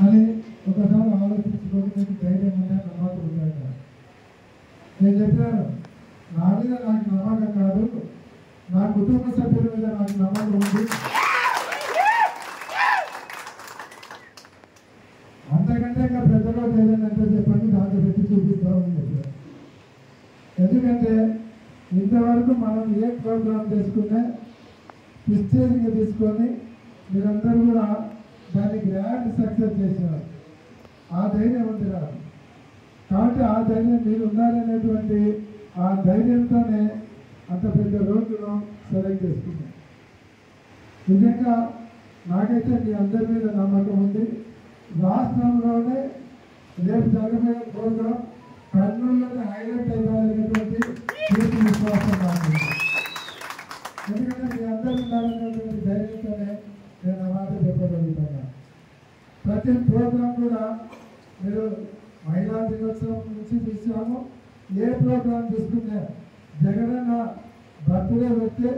అని ఒకసారి ఆలోచించుకొని మీకు ధైర్యం ఉండే నమ్మకం ఉందా? నేను చెప్పాను, నా మీద నాకు నమ్మకం కాదు, నా కుటుంబ సభ్యుల మీద నాకు నమ్మకం ఉంది. అంతకంటే ఇంకా పెద్దగా ఏదైనా చెప్పండి, దాంట్లో పెట్టి చూపిస్తామని చెప్పారు. ఎందుకంటే ఇంతవరకు మనం ఏ ప్రోగ్రామ్ చేసుకున్నా ప్రిస్టేజ్గా తీసుకొని మీరందరూ కూడా దాన్ని గ్రాండ్ సక్సెస్ చేసినారు. ఆ ధైర్యం ఉంది రాదు. కాబట్టి ఆ ధైర్యం మీరు ఉండాలనేటువంటి ఆ ధైర్యంతోనే అంత పెద్ద రోజును సెలెక్ట్ చేసుకున్నాం. నిజంగా నాకైతే మీ అందరి మీద నమ్మకం ఉంది. రాష్ట్రంలోనే రేపు జరగబోయే ప్రోగ్రాం కర్నూలులోనే హైలైట్ అయ్యాలనేటువంటి పూర్తి విశ్వాసం నాకు. ఎందుకంటే మీ అందరూ ఉండాలనేటువంటి ధైర్యంతోనే నేను ఆ మాట చెప్పగలుగుతాను. ప్రతి ప్రోగ్రాం కూడా మీరు మహిళా దినోత్సవం నుంచి చూసాము. ఏ ప్రోగ్రాం చూసుకున్నా జగనన్న బర్త్డే వస్తే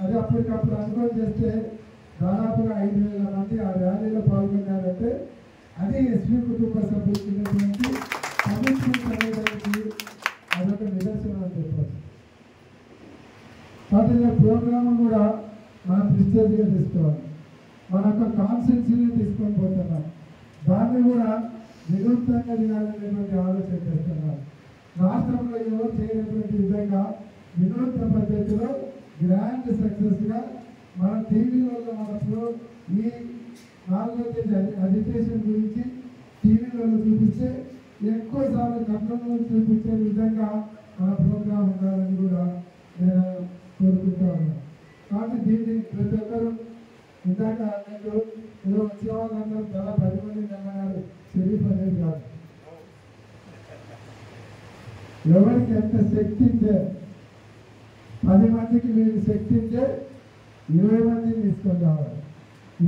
అది అప్పటికప్పుడు అనుభవం చేస్తే దాదాపుగా 5,000 మంది ఆ ర్యాలీలో పాల్గొన్నారంటే అది ఎస్పీ కుటుంబ సభ్యులకు ఉన్నటువంటి కమిట్మెంట్ అనేదానికి అదొక నిదర్శనం అని చెప్పచ్చు. కాబట్టి ప్రోగ్రామ్ కూడా మనం ప్రిస్టేజ్గా తీసుకోవాలి. మన యొక్క కాన్స్టిట్యూన్సీని తీసుకొని పోతున్నాం, దాన్ని కూడా వినూత్నంగా చేయాలనేటువంటి ఆలోచన చేస్తున్నాం. రాష్ట్రంలో ఎవరు చేయనటువంటి విధంగా వినూత్న పద్ధతిలో గ్రాండ్ సక్సెస్గా మన టీవీలలో మనకు ఈ 4వ తేదీ అజిటేషన్ గురించి టీవీలలో చూపిస్తే ఎక్కువసార్లు కర్నూలు చూపించే విధంగా మన ప్రోగ్రాం ఉండాలని కూడా నేను కోరుకుంటా ఉన్నాను. కాబట్టి దీన్ని ప్రతి ఒక్కరు ఇందాక నేను ఏదో వచ్చే వాళ్ళందరూ చాలా 10 మంది నమ్మన్నారు. షరీఫ్ అనేది కాదు, ఎవరికి ఎంత శక్తి ఉంటే 10 మందికి మీరు శక్తి ఉంటే 20 మందిని తీసుకొని రావాలి.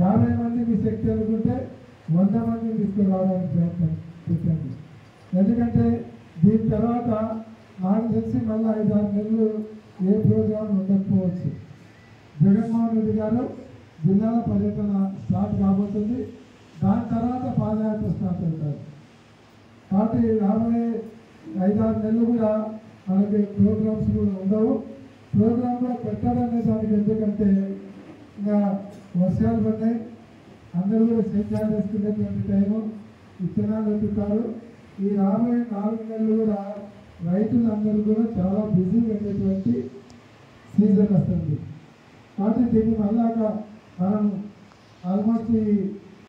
50 మంది మీ శక్తి అనుకుంటే 100 మందిని తీసుకొని రావడానికి ప్రయత్నం పెట్టండి. ఎందుకంటే దీని తర్వాత నాకు తెలిసి మళ్ళీ 5-6 నెలలు ఏ ప్రోగ్రాం ఉండకపోవచ్చు. జగన్మోహన్ రెడ్డి గారు జిల్లాల పర్యటన స్టార్ట్ కాబోతుంది. దాని తర్వాత పాదయాత్ర స్టార్ట్ అవుతారు. కాబట్టి రాబోయే 5-6 నెలలు కూడా మనకి ప్రోగ్రామ్స్ కూడా ఉండవు. ప్రోగ్రామ్ కూడా పెట్టాలనే దానికి ఎందుకంటే ఇంకా వర్షాలు పడ్డాయి, అందరూ కూడా సేద్యాలు వేసుకునేటువంటి టైము, విత్తనాలు పెట్టుతారు. ఈ రాబోయే 4 నెలలు కూడా రైతులందరూ కూడా చాలా బిజీగా ఉండేటువంటి సీజన్ వస్తుంది. కాబట్టి దీన్ని మళ్ళాక మనం ఆల్మోస్ట్